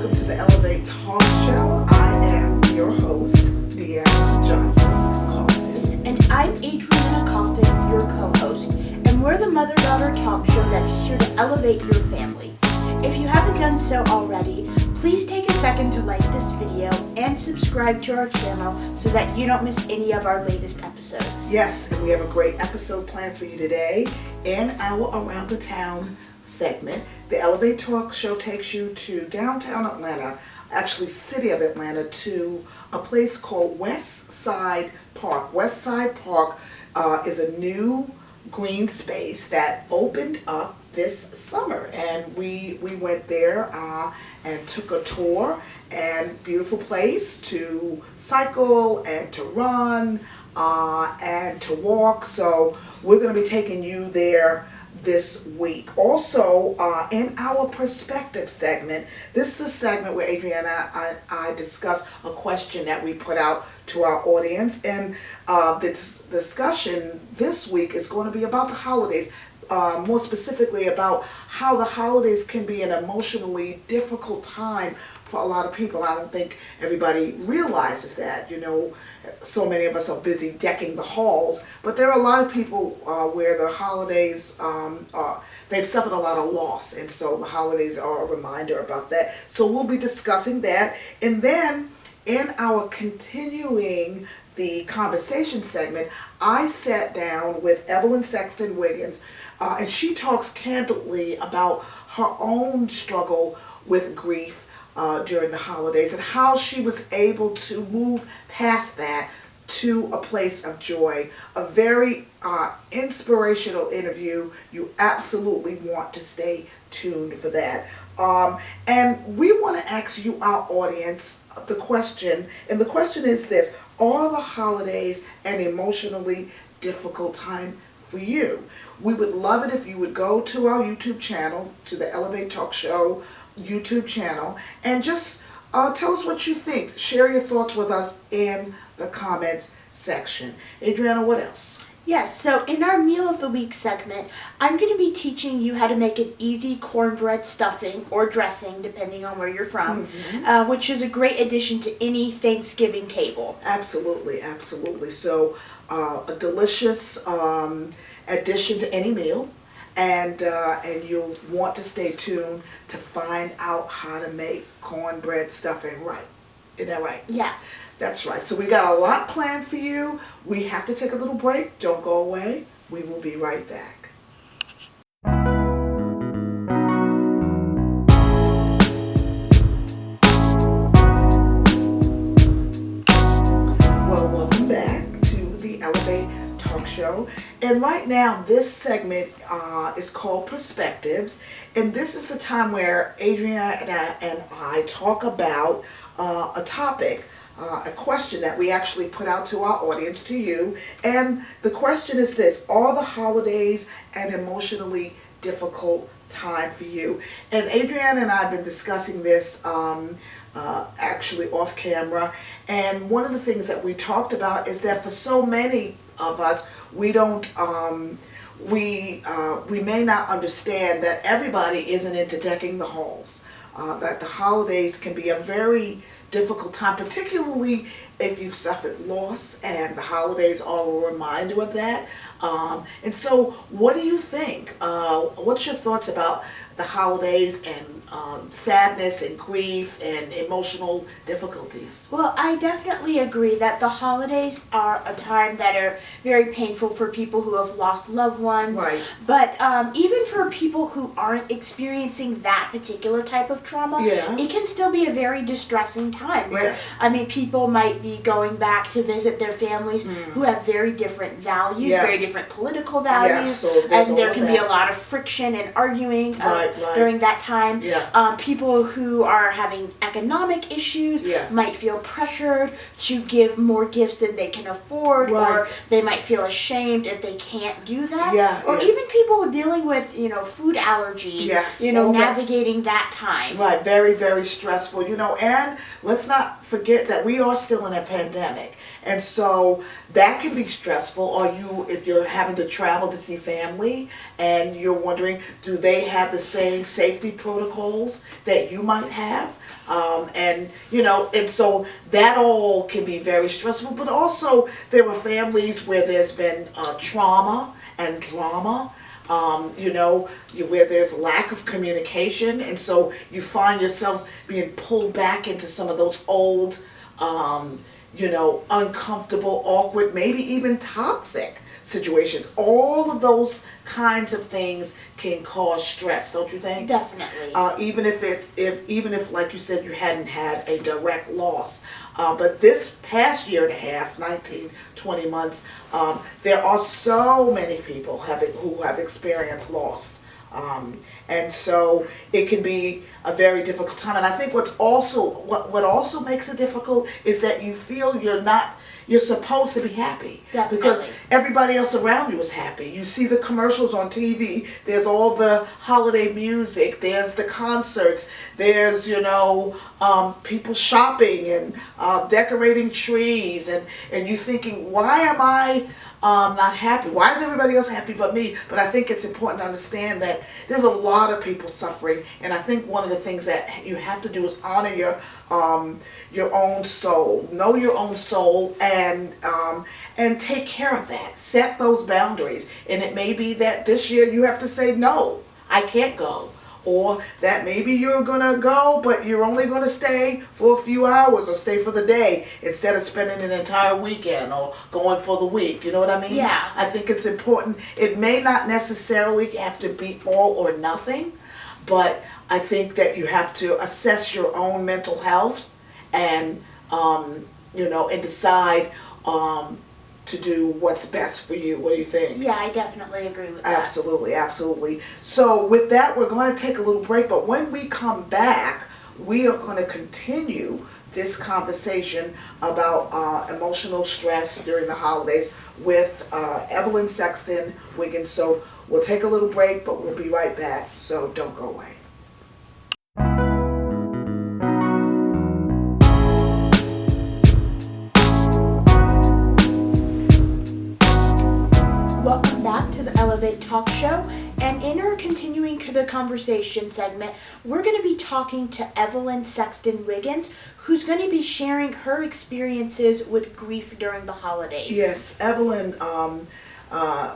welcome to the Elevate Talk Show. I am your host, Deanna Johnson-Coffin. And I'm Adriana Coffin, your co-host. And we're the mother-daughter talk show that's here to elevate your family. If you haven't done so already, please take a second to like this video and subscribe to our channel so that you don't miss any of our latest episodes. Yes, and we have a great episode planned for you today. In our Around the Town segment, the Elevate Talk Show takes you to downtown Atlanta, actually city of Atlanta, to a place called Westside Park. Westside Park is a new green space that opened up this summer, and we went there and took a tour, and beautiful place to cycle and to run and to walk. So we're going to be taking you there this week. Also, in our perspective segment, this is a segment where Adriana and I discuss a question that we put out to our audience, and this discussion this week is going to be about the holidays. More specifically about how the holidays can be an emotionally difficult time for a lot of people. I don't think everybody realizes that. You know, so many of us are busy decking the halls, but there are a lot of people where the holidays, they've suffered a lot of loss, and so the holidays are a reminder about that. So we'll be discussing that. And then in our continuing the conversation segment, I sat down with Evelyn Sexton-Wiggins, and she talks candidly about her own struggle with grief during the holidays and how she was able to move past that to a place of joy. A very inspirational interview. You absolutely want to stay tuned for that. And we want to ask you, our audience, the question, and the question is this: are the holidays an emotionally difficult time for you? We would love it if you would go to our YouTube channel, to the Elevate Talk Show YouTube channel, and just tell us what you think. Share your thoughts with us in the comments section. Adriana, what else? Yes, so in our Meal of the Week segment, I'm going to be teaching you how to make an easy cornbread stuffing or dressing, depending on where you're from, which is a great addition to any Thanksgiving table. Absolutely, absolutely. So a delicious addition to any meal, and you'll want to stay tuned to find out how to make cornbread stuffing right. Isn't that right? Yeah. That's right. So we got a lot planned for you. We have to take a little break. Don't go away. We will be right back. Well, welcome back to the Elevate Talk Show. And right now, this segment is called Perspectives. And this is the time where Adriana and I talk about a topic, a question that we actually put out to our audience, to you. And the question is this: are the holidays an emotionally difficult time for you? And Adriana and I have been discussing this actually off camera. And one of the things that we talked about is that for so many of us, we don't, we may not understand that everybody isn't into decking the halls. That the holidays can be a very difficult time, particularly if you've suffered loss, and the holidays are a reminder of that. And so what do you think? What's your thoughts about the holidays and sadness and grief and emotional difficulties? Well, I definitely agree that the holidays are a time that are very painful for people who have lost loved ones. Right. But even for people who aren't experiencing that particular type of trauma, it can still be a very distressing time. Where, I mean, people might be going back to visit their families who have very different values, very different political values, so and there can be a lot of friction and arguing during that time. People who are having economic issues might feel pressured to give more gifts than they can afford, or they might feel ashamed if they can't do that. Or even people dealing with, food allergies, navigating that time. Right, very, very stressful, and let's not forget that we are still in a pandemic. And so that can be stressful. Or if you're having to travel to see family and you're wondering, do they have the same saying, safety protocols that you might have. And so that all can be very stressful, but also there are families where there's been trauma and drama, where there's lack of communication, and so you find yourself being pulled back into some of those old, uncomfortable, awkward, maybe even toxic situations. All of those kinds of things can cause stress, don't you think? Definitely. Even if like you said, you hadn't had a direct loss. But this past year and a half, 19, 20 months, there are so many people who have experienced loss. And so it can be a very difficult time. And I think what also makes it difficult is that you feel you're supposed to be happy. Definitely. Because everybody else around you is happy. You see the commercials on TV, there's all the holiday music, there's the concerts, there's, people shopping and decorating trees, and you thinking, why am I not happy? Why is everybody else happy but me? But I think it's important to understand that there's a lot of people suffering, and I think one of the things that you have to do is honor your own soul, know your own soul, and take care of that. Set those boundaries, and it may be that this year you have to say, no, I can't go. Or that maybe you're going to go, but you're only going to stay for a few hours or stay for the day instead of spending an entire weekend or going for the week. You know what I mean? Yeah. I think it's important. It may not necessarily have to be all or nothing, but I think that you have to assess your own mental health and, and decide to do what's best for you. What do you think? Yeah, I definitely agree with that. Absolutely, absolutely. So with that, we're going to take a little break, but when we come back, we are going to continue this conversation about emotional stress during the holidays with Evelyn Sexton-Wiggins. So we'll take a little break, but we'll be right back, so don't go away. Welcome back to the Elevate Talk Show, and in our continuing the conversation segment, we're going to be talking to Evelyn Sexton-Wiggins, who's going to be sharing her experiences with grief during the holidays. Yes, Evelyn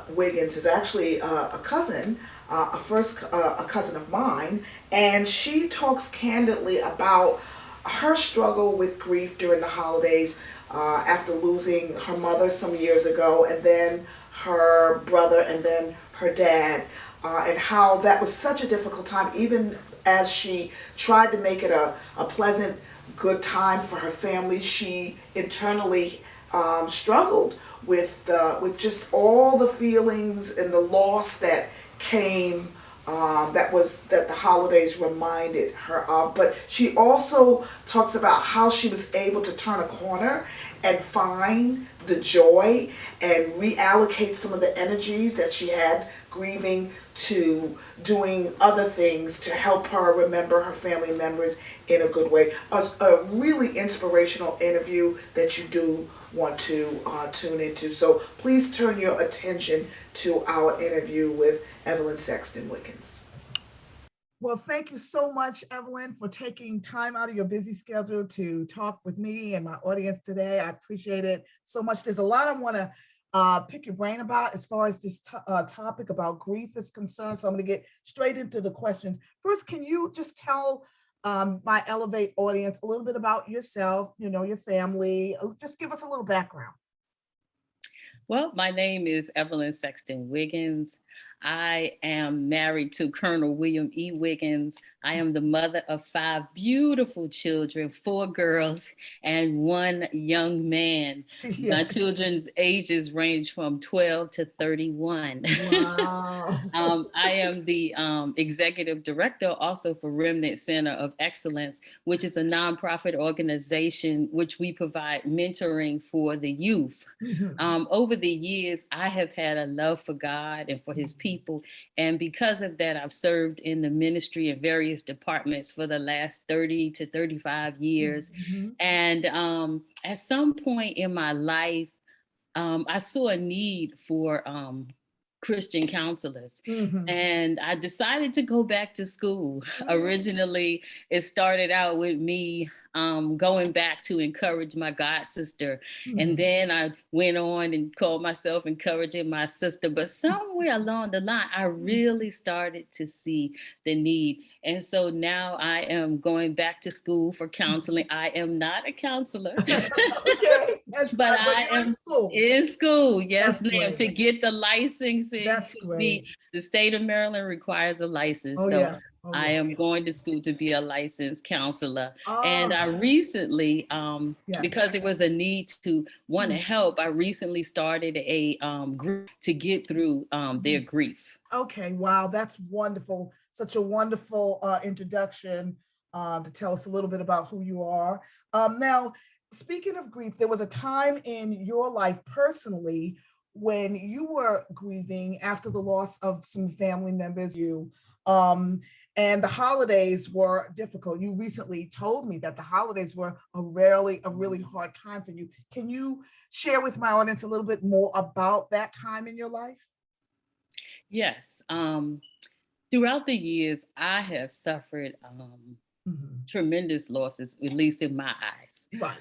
Wiggins is actually a cousin, a cousin of mine, and she talks candidly about her struggle with grief during the holidays after losing her mother some years ago, and then her brother, and then her dad, and how that was such a difficult time, even as she tried to make it a pleasant, good time for her family. She internally struggled with just all the feelings and the loss that came, that the holidays reminded her of. But she also talks about how she was able to turn a corner and find the joy and reallocate some of the energies that she had grieving to doing other things to help her remember her family members in a good way. A really inspirational interview that you do want to tune into. So please turn your attention to our interview with Evelyn Sexton-Wiggins. Well, thank you so much, Evelyn, for taking time out of your busy schedule to talk with me and my audience today. I appreciate it so much. There's a lot I want to pick your brain about as far as this topic about grief is concerned. So I'm going to get straight into the questions. First, can you just tell my Elevate audience a little bit about yourself, your family? Just give us a little background. Well, my name is Evelyn Sexton-Wiggins. I am married to Colonel William E. Wiggins. I am the mother of 5 beautiful children, 4 girls and 1 young man. Yeah. My children's ages range from 12 to 31. Wow. I am the executive director also for Remnant Center of Excellence, which is a nonprofit organization which we provide mentoring for the youth. Mm-hmm. Over the years, I have had a love for God and for his people. And because of that, I've served in the ministry in various departments for the last 30 to 35 years. Mm-hmm. And at some point in my life, I saw a need for Christian counselors. And I decided to go back to school. Originally, it started out with me going back to encourage my god sister. And then I went on and called myself encouraging my sister. But somewhere along the line, I really started to see the need. And so now I am going back to school for counseling. I am not a counselor. Okay. But I am in school. Yes, ma'am, to get the licensing. That's great. The state of Maryland requires a license. I am going to school to be a licensed counselor. And I recently, because there was a need to want to help, I recently started a group to get through their grief. Okay, wow, that's wonderful. Such a wonderful introduction to tell us a little bit about who you are. Now, speaking of grief, there was a time in your life personally when you were grieving after the loss of some family members, and the holidays were difficult. You recently told me that the holidays were a really hard time for you. Can you share with my audience a little bit more about that time in your life? Yes. Throughout the years, I have suffered tremendous losses, at least in my eyes. Right.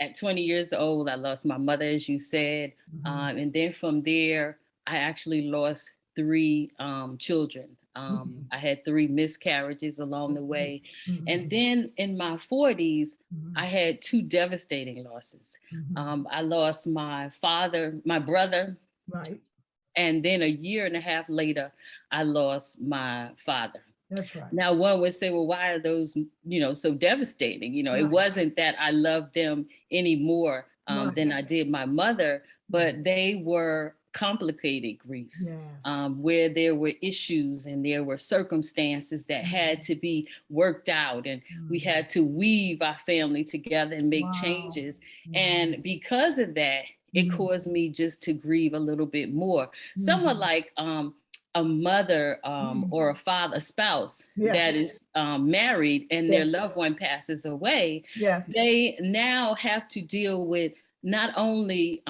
At 20 years old, I lost my mother, as you said. And then from there, I actually lost 3 children. I had 3 miscarriages along the way. And then in my 40s, I had 2 devastating losses. I lost my father, my brother. Right. And then a year and a half later, I lost my father. That's right. Now, one would say, well, why are those, so devastating? It wasn't that I loved them any more than I did my mother, but they were complicated griefs, where there were issues and there were circumstances that had to be worked out, and we had to weave our family together and make changes. And because of that, it caused me just to grieve a little bit more. Somewhat like a mother or a father, a spouse that is married and their loved one passes away. They now have to deal with not only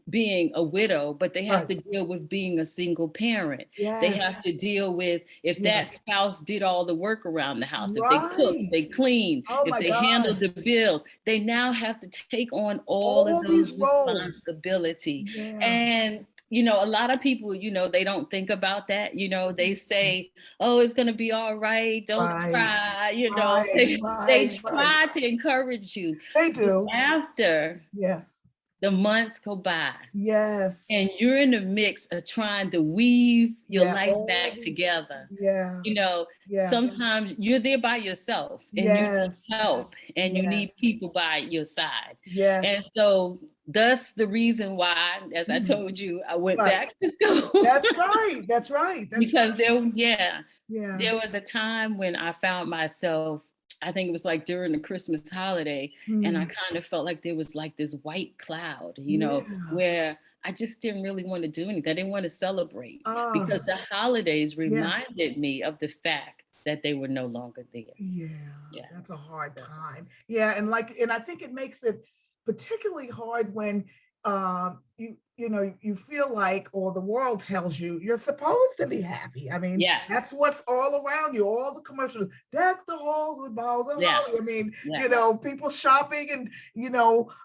being a widow, but they have to deal with being a single parent. They have to deal with if that spouse did all the work around the house, if they cooked, they cleaned, if they handled the bills, they now have to take on all of those responsibility. And a lot of people, they don't think about that. They say, oh, it's going to be all right. Don't cry. They try to encourage you. They do. After the months go by. And you're in the mix of trying to weave your life back together. Sometimes you're there by yourself and you need help and you need people by your side. And so that's the reason why, as I told you, I went back to school. That's right. Because there was a time when I found myself, I think it was like during the Christmas holiday, and I kind of felt like there was like this white cloud, where I just didn't really want to do anything. I didn't want to celebrate because the holidays reminded me of the fact that they were no longer there. That's a hard time. And I think it makes it particularly hard when you feel like, or the world tells you, you're supposed to be happy. I mean, that's what's all around you, all the commercials, deck the halls with boughs of holly. I mean, people shopping and,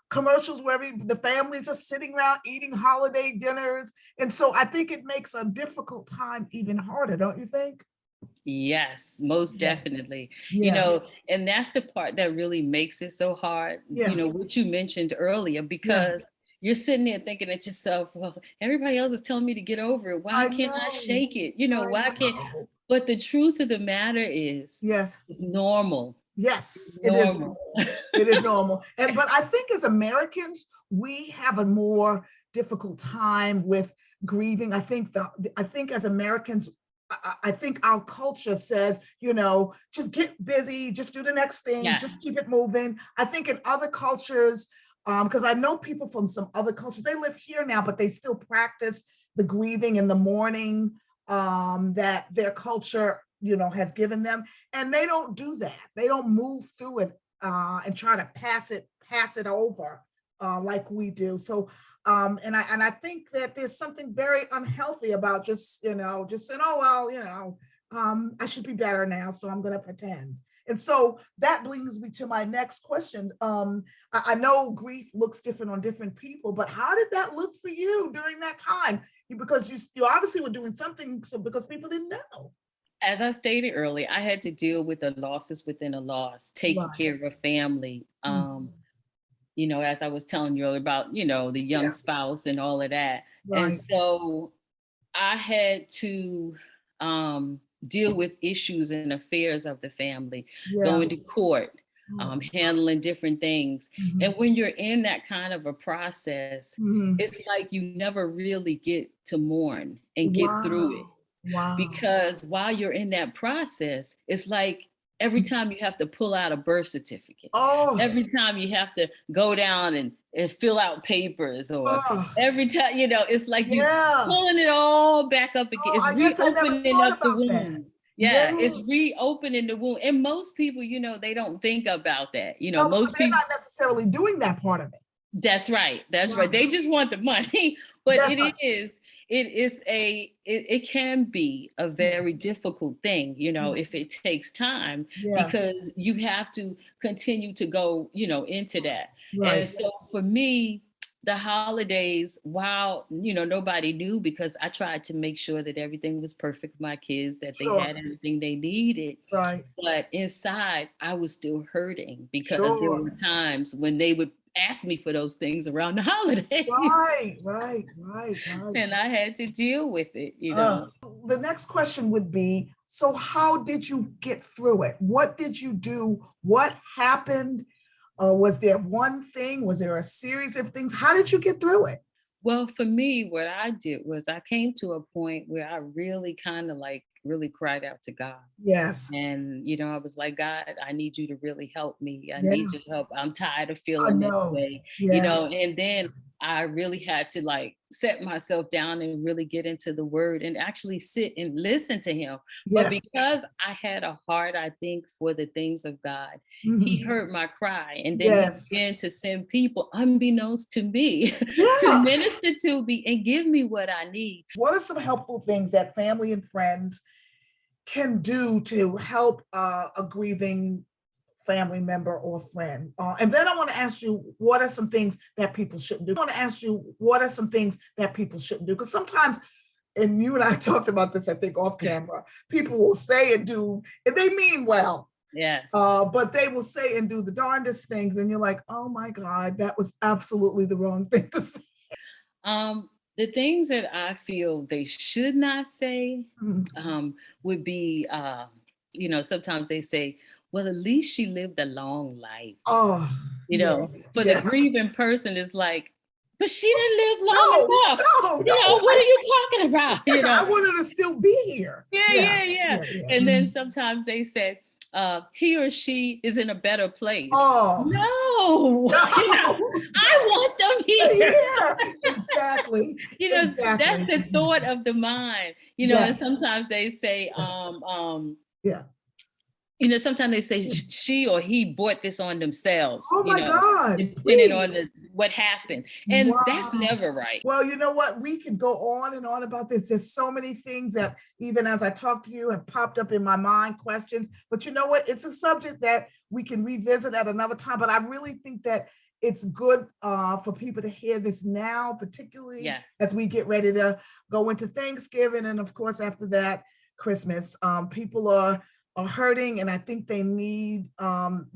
commercials where the families are sitting around eating holiday dinners. And so I think it makes a difficult time even harder, don't you think? Yes, most definitely. And that's the part that really makes it so hard, what you mentioned earlier, because you're sitting there thinking to yourself, well, everybody else is telling me to get over it. Why can't I shake it? Why can't? But the truth of the matter is, it's normal. Yes, it is normal. It is normal. But I think as Americans, we have a more difficult time with grieving. I think as Americans, I think our culture says, just get busy, just do the next thing, just keep it moving. I think in other cultures, because I know people from some other cultures, they live here now, but they still practice the grieving and the mourning that their culture, has given them. And they don't do that. They don't move through it and try to pass it over like we do. So, and I think that there's something very unhealthy about just saying, oh, well, I should be better now, so I'm going to pretend. And so that brings me to my next question. I know grief looks different on different people, but how did that look for you during that time? Because you obviously were doing something because people didn't know. As I stated earlier, I had to deal with the losses within a loss, taking care of a family. As I was telling you earlier about, the young spouse and all of that. Right. And so I had to deal with issues and affairs of the family, going to court, handling different things. And when you're in that kind of a process, it's like you never really get to mourn and get through it. Wow. Because while you're in that process, it's like every time you have to pull out a birth certificate, every time you have to go down and fill out papers, or every time, it's like you're pulling it all back up again. It's reopening up the wound. Yeah, it's reopening the wound. And most people, they don't think about that. No, most people, they're not necessarily doing that part of it. That's right. That's right. They just want the money, but it can be a very difficult thing, if it takes time, because you have to continue to go, into that. Right. And so for me, the holidays, while, nobody knew, because I tried to make sure that everything was perfect for my kids, that they had everything they needed. Right. But inside, I was still hurting, because there were times when they would ask me for those things around the holidays. Right. And I had to deal with it, The next question would be, so how did you get through it? What did you do? What happened? Was there one thing? Was there a series of things? How did you get through it? Well, for me, what I did was I came to a point where I really kind of really cried out to God. Yes. And, I was like, God, I need you to really help me. I need your help. I'm tired of feeling this way, and then I really had to set myself down and really get into the word and actually sit and listen to him. But because I had a heart, I think, for the things of God, he heard my cry. And then he began to send people unbeknownst to me to minister to me and give me what I need. What are some helpful things that family and friends can do to help a grieving family member or friend? And then I want to ask you, what are some things that people shouldn't do? Because sometimes, and you and I talked about this, I think, off camera, people will say and do, and they mean well. Yes. But they will say and do the darndest things, and you're like, oh my God, that was absolutely the wrong thing to say. The things that I feel they should not say would be, sometimes they say, well, at least she lived a long life. The grieving person is like, but she didn't live long enough. What are you talking about? I want her to still be here. Yeah. And then sometimes they say, he or she is in a better place. No. I want them here. Exactly. That's the thought of the mind. And sometimes they say, sometimes they say she or he brought this on themselves. Oh my God. Depending on what happened. And that's never right. Well, you know what? We could go on and on about this. There's so many things that, even as I talk to you, have popped up in my mind, questions. But you know what? It's a subject that we can revisit at another time. But I really think that it's good for people to hear this now, particularly as we get ready to go into Thanksgiving. And of course, after that, Christmas. People are hurting, and I think they need an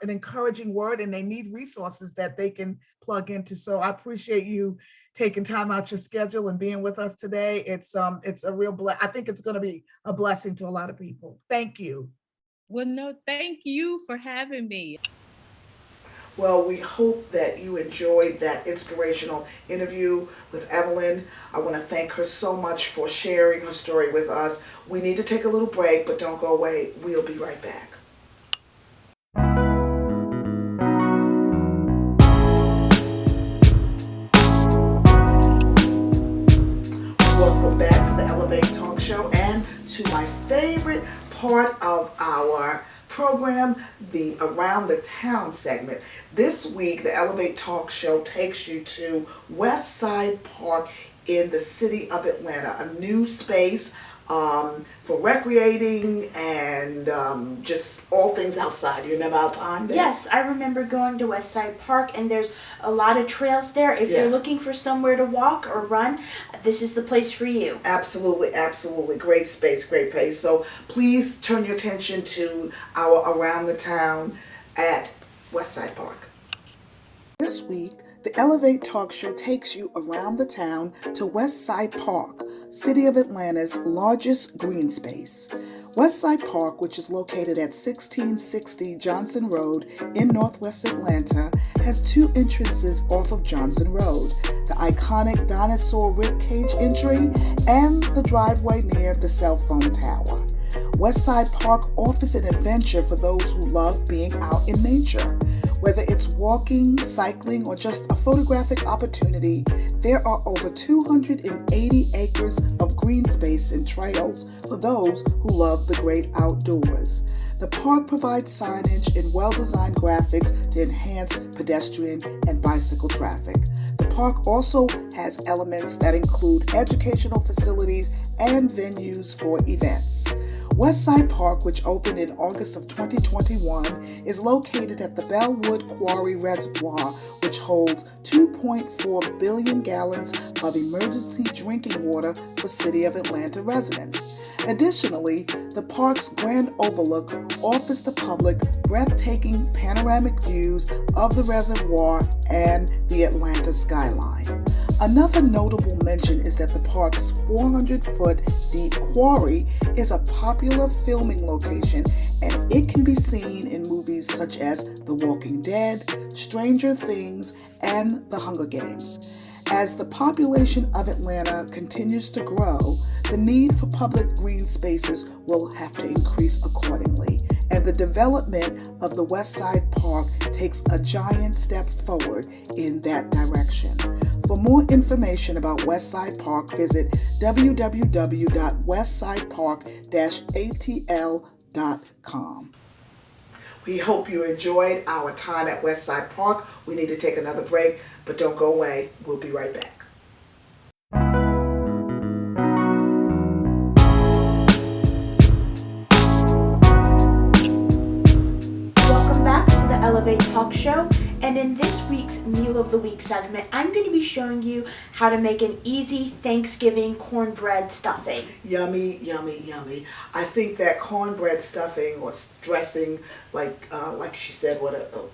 encouraging word, and they need resources that they can plug into. So I appreciate you taking time out your schedule and being with us today. It's a real I think it's going to be a blessing to a lot of people. Thank you. Well, no, thank you for having me. Well, we hope that you enjoyed that inspirational interview with Evelyn. I want to thank her so much for sharing her story with us. We need to take a little break, but don't go away. We'll be right back. Welcome back to the Elevate Talk Show and to my favorite part of our program, the Around the Town segment. This week, the Elevate Talk Show takes you to Westside Park in the city of Atlanta, a new space for recreating and just all things outside. You remember our time there? Yes, I remember going to Westside Park, and there's a lot of trails there. If you're looking for somewhere to walk or run, this is the place for you. Absolutely, absolutely. Great space, great place. So please turn your attention to our Around the Town at Westside Park. This week, the Elevate Talk Show takes you around the town to Westside Park, City of Atlanta's largest green space. Westside Park, which is located at 1660 Johnson Road in Northwest Atlanta, has two entrances off of Johnson Road, the iconic dinosaur ribcage entry and the driveway near the cell phone tower. Westside Park offers an adventure for those who love being out in nature. Whether it's walking, cycling, or just a photographic opportunity, there are over 280 acres of green space and trails for those who love the great outdoors. The park provides signage and well-designed graphics to enhance pedestrian and bicycle traffic. The park also has elements that include educational facilities and venues for events. Westside Park, which opened in August of 2021, is located at the Bellwood Quarry Reservoir, which holds 2.4 billion gallons of emergency drinking water for City of Atlanta residents. Additionally, the park's grand overlook offers the public breathtaking panoramic views of the reservoir and the Atlanta skyline. Another notable mention is that the park's 400-foot deep quarry is a popular filming location, and it can be seen in movies such as The Walking Dead, Stranger Things, and The Hunger Games. As the population of Atlanta continues to grow, the need for public green spaces will have to increase accordingly, and the development of the Westside Park takes a giant step forward in that direction. For more information about Westside Park, visit www.westsidepark-atl.com. We hope you enjoyed our time at Westside Park. We need to take another break, but don't go away. We'll be right back. Welcome back to the Elevate Talk Show. And in this week's Meal of the Week segment, I'm going to be showing you how to make an easy Thanksgiving cornbread stuffing. Yummy, yummy, yummy. I think that cornbread stuffing or dressing, like she said,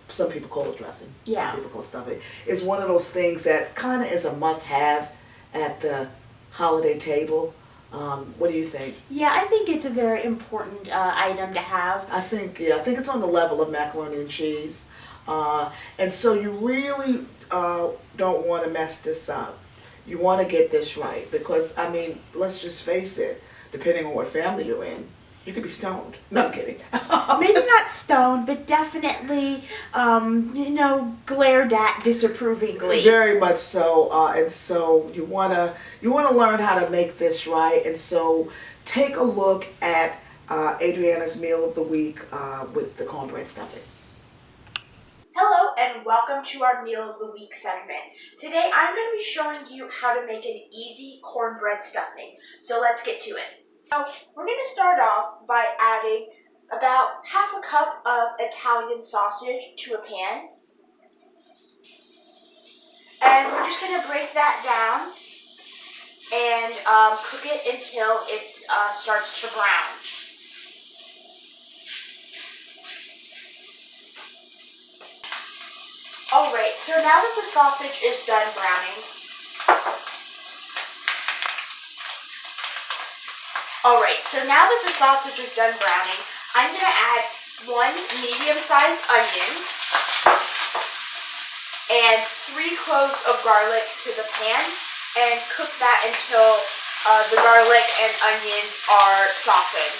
some people call it dressing, some people call it stuffing, is one of those things that kind of is a must-have at the holiday table. What do you think? Yeah, I think it's a very important item to have. I think it's on the level of macaroni and cheese. And so you really don't want to mess this up. You want to get this right because, I mean, let's just face it, depending on what family you're in, you could be stoned. No, I'm kidding. Maybe not stoned, but definitely, glared at disapprovingly. Very much so. And so you wanna learn how to make this right. And so take a look at Adriana's Meal of the Week with the cornbread stuffing. Hello and welcome to our Meal of the Week segment. Today I'm going to be showing you how to make an easy cornbread stuffing. So let's get to it. So we're going to start off by adding about half a cup of Italian sausage to a pan. And we're just going to break that down and cook it until it starts to brown. Alright, so now that the sausage is done browning, I'm going to add 1 medium-sized onion and 3 cloves of garlic to the pan and cook that until the garlic and onions are softened.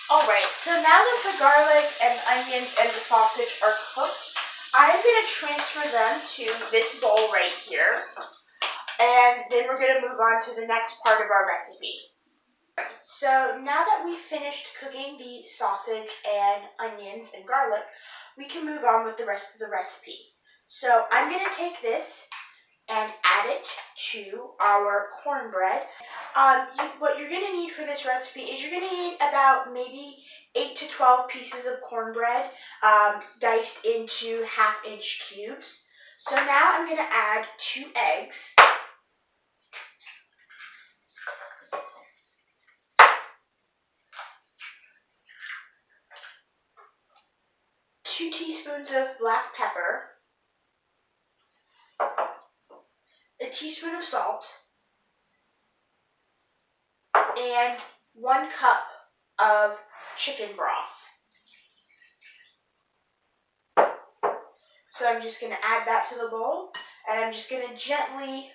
Alright, so now that the garlic and onions and the sausage are cooked, I'm going to transfer them to this bowl right here. and then we're going to move on to the next part of our recipe. So now that we've finished cooking the sausage and onions and garlic, we can move on with the rest of the recipe. So I'm going to take this and add it to our cornbread. What you're going to need for this recipe is you're going to need about maybe 8 to 12 pieces of cornbread diced into 1/2-inch cubes. So now I'm going to add 2 eggs. 2 teaspoons of black pepper, a teaspoon of salt, and 1 cup of chicken broth. So I'm just going to add that to the bowl, and I'm just going to gently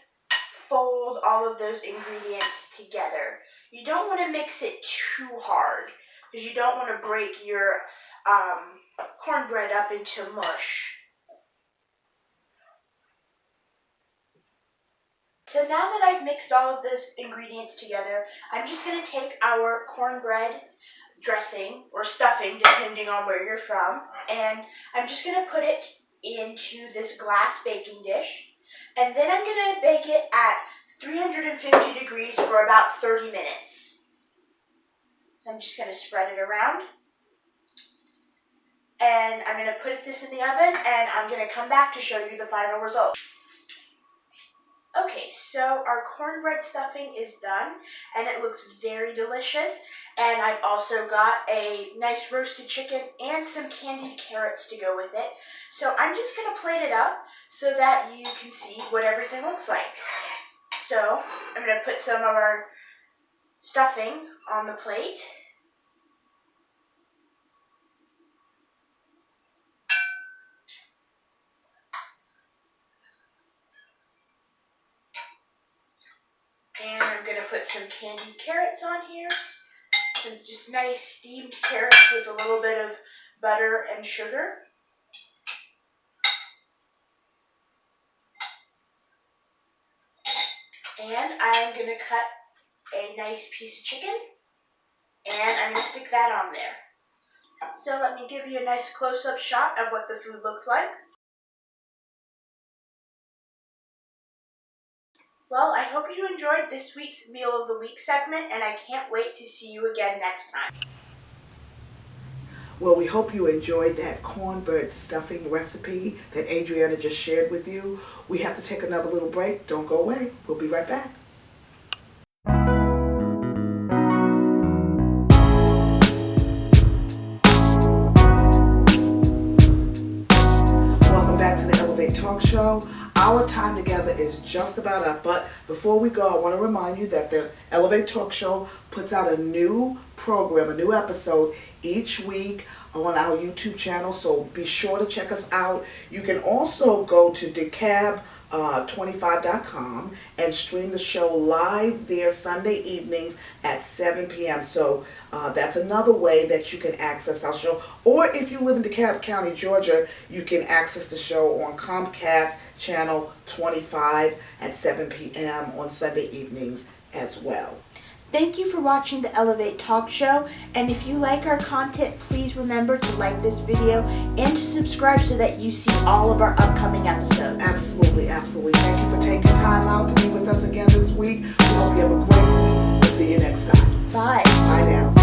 fold all of those ingredients together. You don't want to mix it too hard, because you don't want to break your cornbread up into mush. So now that I've mixed all of those ingredients together, I'm just going to take our cornbread dressing or stuffing, depending on where you're from, and I'm just going to put it into this glass baking dish, and then I'm going to bake it at 350 degrees for about 30 minutes. I'm just going to spread it around, and I'm going to put this in the oven, and I'm going to come back to show you the final result. Okay, so our cornbread stuffing is done, and it looks very delicious, and I've also got a nice roasted chicken and some candied carrots to go with it. So I'm just going to plate it up so that you can see what everything looks like. So I'm going to put some of our stuffing on the plate. And I'm going to put some candied carrots on here. Some just nice steamed carrots with a little bit of butter and sugar. And I'm going to cut a nice piece of chicken, and I'm going to stick that on there. So let me give you a nice close-up shot of what the food looks like. Well, I hope you enjoyed this week's Meal of the Week segment, and I can't wait to see you again next time. Well, we hope you enjoyed that cornbread stuffing recipe that Adriana just shared with you. We have to take another little break. Don't go away. We'll be right back. Welcome back to the Elevate Talk Show. Our time together is just about up, but before we go, I want to remind you that the Elevate Talk Show puts out a new program, a new episode each week on our YouTube channel, so be sure to check us out. You can also go to decab25.com and stream the show live there Sunday evenings at 7 p.m. So that's another way that you can access our show. Or if you live in DeKalb County, Georgia, you can access the show on Comcast Channel 25 at 7 p.m. on Sunday evenings as well. Thank you for watching the Elevate Talk Show, and if you like our content, please remember to like this video and to subscribe so that you see all of our upcoming episodes. Absolutely, absolutely. Thank you for taking time out to be with us again this week. We hope you have a great week. We'll see you next time. Bye. Bye now.